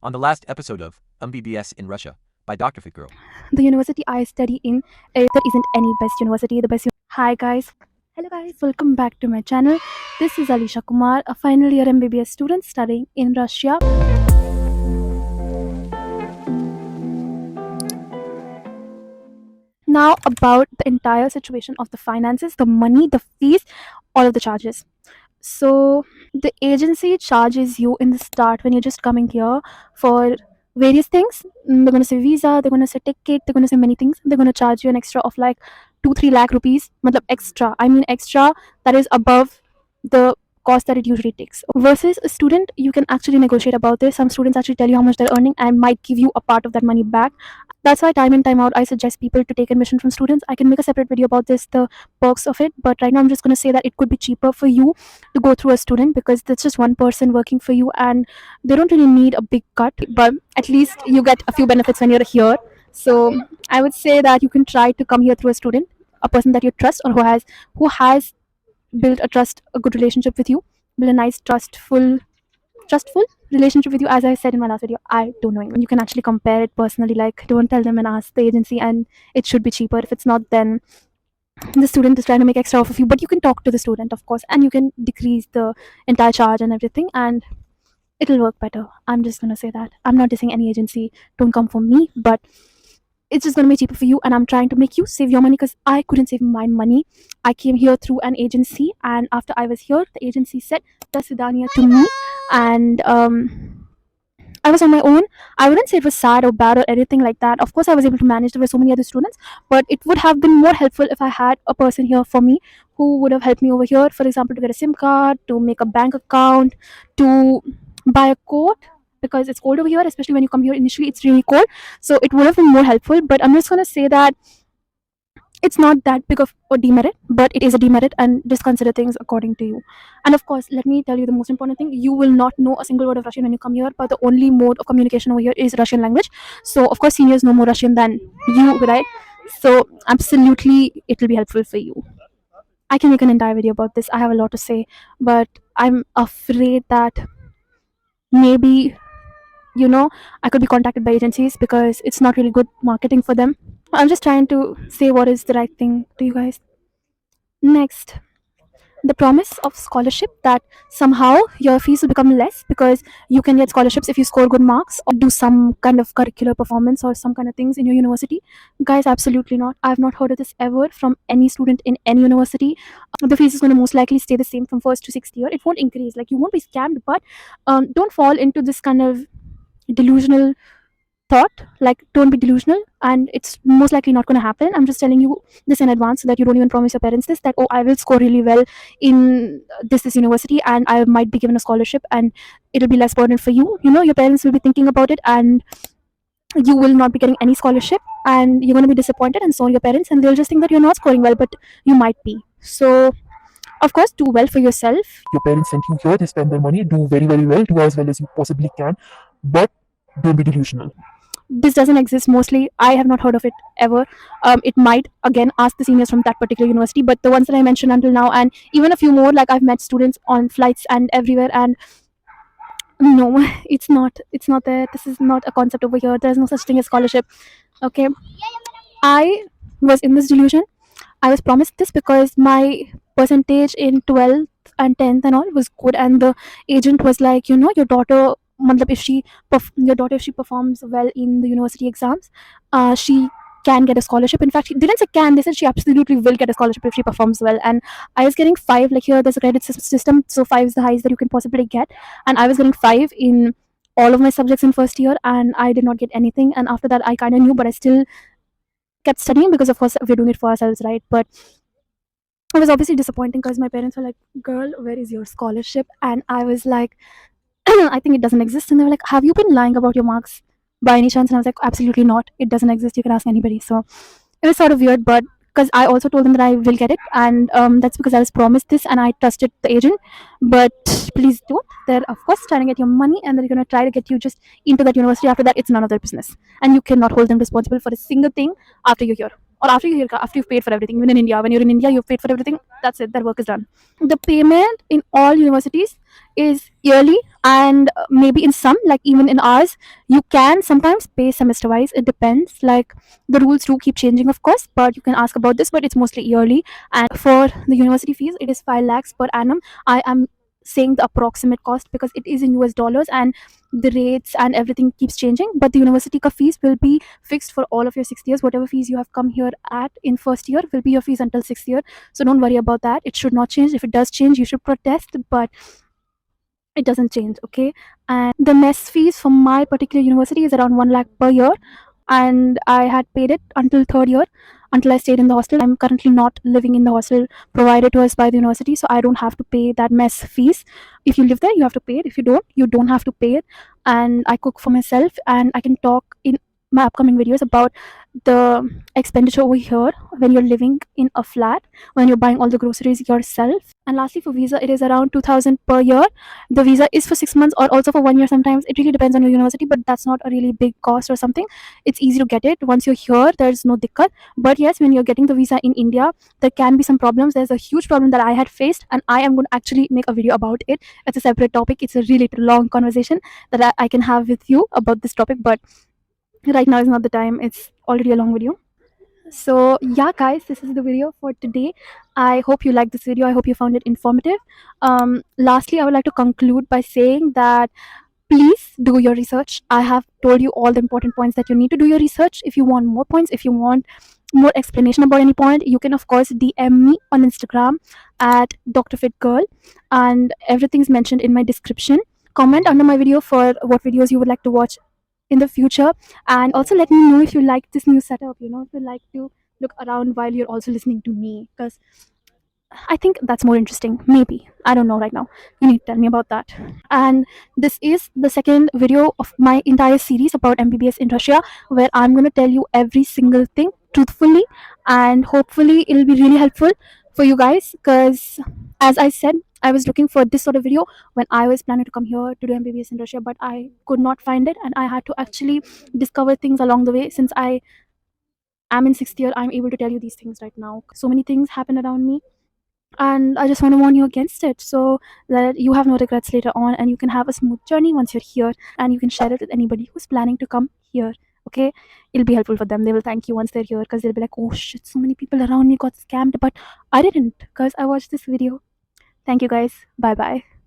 On the last episode of MBBS in Russia by DoctorFitGirl. The university I study in, there isn't any best university. Hi guys. Hello guys, welcome back to my channel. This is Alisha Kumar, a final year MBBS student studying in Russia. Now about the entire situation of the finances, the money, the fees, all of the charges. So the agency charges you in the start when you're just coming here for various things. They're going to say visa, they're going to say ticket, they're going to say many things. They're going to charge you an extra of like 2-3 lakh rupees. Matlab extra, I mean extra, that is above the cost that it usually takes. Versus a student, you can actually negotiate about this. Some students actually tell you how much they're earning and might give you a part of that money back. That's why time in time out I suggest people to take admission from students. I can make a separate video about this, the perks of it, but right now I'm just going to say that it could be cheaper for you to go through a student because there's just one person working for you and they don't really need a big cut, but at least you get a few benefits when you're here. So I would say that you can try to come here through a student, a person that you trust or who has built a good relationship with you, build a nice trustful relationship with you. As I said in my last video, I don't know you can actually compare it personally, like don't tell them and ask the agency and it should be cheaper. If it's not, then the student is trying to make extra off of you, but you can talk to the student, of course, and you can decrease the entire charge and everything and it'll work better. I'm just gonna say that. I'm not dissing any agency, don't come for me, but it's just going to be cheaper for you and I'm trying to make you save your money because I couldn't save my money. I came here through an agency and after I was here, the agency said das vidaniya to me and I was on my own. I wouldn't say it was sad or bad or anything like that. Of course, I was able to manage. There were so many other students, but it would have been more helpful if I had a person here for me who would have helped me over here. For example, to get a SIM card, to make a bank account, to buy a coat because it's cold over here, especially when you come here initially, it's really cold. So it would have been more helpful, but I'm just going to say that it's not that big of a demerit, but it is a demerit and just consider things according to you. And of course, let me tell you the most important thing. You will not know a single word of Russian when you come here, but the only mode of communication over here is Russian language. So of course, seniors know more Russian than you, right? So absolutely, it will be helpful for you. I can make an entire video about this. I have a lot to say, but I'm afraid that maybe I could be contacted by agencies because it's not really good marketing for them. I'm just trying to say what is the right thing to you guys. Next, the promise of scholarship, that somehow your fees will become less because you can get scholarships if you score good marks or do some kind of curricular performance or some kind of things in your university. Guys, absolutely not. I've not heard of this ever from any student in any university. The fees is going to most likely stay the same from first to sixth year. It won't increase. Like, you won't be scammed, but don't fall into this kind of delusional thought. Like, don't be delusional, and it's most likely not going to happen. I'm just telling you this in advance so that you don't even promise your parents this, that, oh, I will score really well in this university and I might be given a scholarship and it'll be less burden for you. Your parents will be thinking about it and you will not be getting any scholarship and you're going to be disappointed, and so are your parents, and they'll just think that you're not scoring well, but you might be. So of course, do well for yourself. Your parents sent you here, they spend their money, do very, very well, do as well as you possibly can, but don't be delusional. This doesn't exist mostly. I have not heard of it ever. It might, again, ask the seniors from that particular university, but the ones that I mentioned until now, and even a few more, like I've met students on flights and everywhere, and no, it's not there. This is not a concept over here. There's no such thing as scholarship. Okay, I was in this delusion. I was promised this because my percentage in 12th and 10th and all was good, and the agent was like, your daughter, matlab, if she performs well in the university exams, she can get a scholarship. In fact, she didn't say can, they said she absolutely will get a scholarship if she performs well. And I was getting 5. Like, here there's a credit system, so 5 is the highest that you can possibly get, and I was getting 5 in all of my subjects in first year and I did not get anything. And after that I kind of knew, but I still kept studying because of course we're doing it for ourselves, right? But it was obviously disappointing because my parents were like, girl, where is your scholarship? And I was like, I think it doesn't exist. And they were like, have you been lying about your marks by any chance? And I was like, absolutely not, it doesn't exist, you can ask anybody. So it was sort of weird, but because I also told them that I will get it, and that's because I was promised this and I trusted the agent. But please don't. They're of course trying to get your money and they're going to try to get you just into that university. After that, it's none of their business and you cannot hold them responsible for a single thing after you're here. or after after you've paid for everything. Even in India, when you're in India, you've paid for everything. That's it. That work is done. The payment in all universities is yearly, and maybe in some, like even in ours, you can sometimes pay semester wise. It depends. Like the rules do keep changing, of course, but you can ask about this. But it's mostly yearly, and for the university fees, it is 5 lakhs per annum. I am saying the approximate cost because it is in US dollars and the rates and everything keeps changing, but the university ka fees will be fixed for all of your 6 years. Whatever fees you have come here at in first year will be your fees until 6th year, so don't worry about that. It should not change. If it does change, you should protest, but it doesn't change, okay? And the mess fees for my particular university is around 1 lakh per year, and I had paid it until 3rd year, until I stayed in the hostel. I'm currently not living in the hostel provided to us by the university, so I don't have to pay that mess fees. If you live there, you have to pay it. If you don't have to pay it. And I cook for myself, and I can talk in my upcoming videos about the expenditure over here when you're living in a flat, when you're buying all the groceries yourself. And lastly, for visa, it is around 2,000 per year. The visa is for 6 months or also for 1 year sometimes. It really depends on your university, but that's not a really big cost or something. It's easy to get it. Once you're here, there's no dikkat. But yes, when you're getting the visa in India, there can be some problems. There's a huge problem that I had faced, and I am going to actually make a video about it. It's a separate topic. It's a really long conversation that I can have with you about this topic, but right now is not the time. It's already a long video. So yeah, guys, this is the video for today. I hope you liked this video. I hope you found it informative. Lastly, I would like to conclude by saying that please do your research. I have told you all the important points that you need to do your research. If you want more points, if you want more explanation about any point, you can of course DM me on Instagram at DoctorFitGirl, and everything's mentioned in my description. Comment under my video for what videos you would like to watch in the future, and also let me know if you like this new setup, if you like to look around while you're also listening to me, because I think that's more interesting. Maybe, I don't know right now. You need to tell me about that. And this is the second video of my entire series about MBBS in Russia, where I'm going to tell you every single thing truthfully, and hopefully it'll be really helpful for you guys, because as I said, I was looking for this sort of video when I was planning to come here to do MBBS in Russia, but I could not find it, and I had to actually discover things along the way. Since I am in 6th year, I'm able to tell you these things right now. So many things happen around me, and I just want to warn you against it, so that you have no regrets later on, and you can have a smooth journey once you're here, and you can share it with anybody who's planning to come here. Okay, it'll be helpful for them. They will thank you once they're here, because they'll be like, oh shit, so many people around me got scammed, but I didn't, because I watched this video. Thank you guys. Bye bye.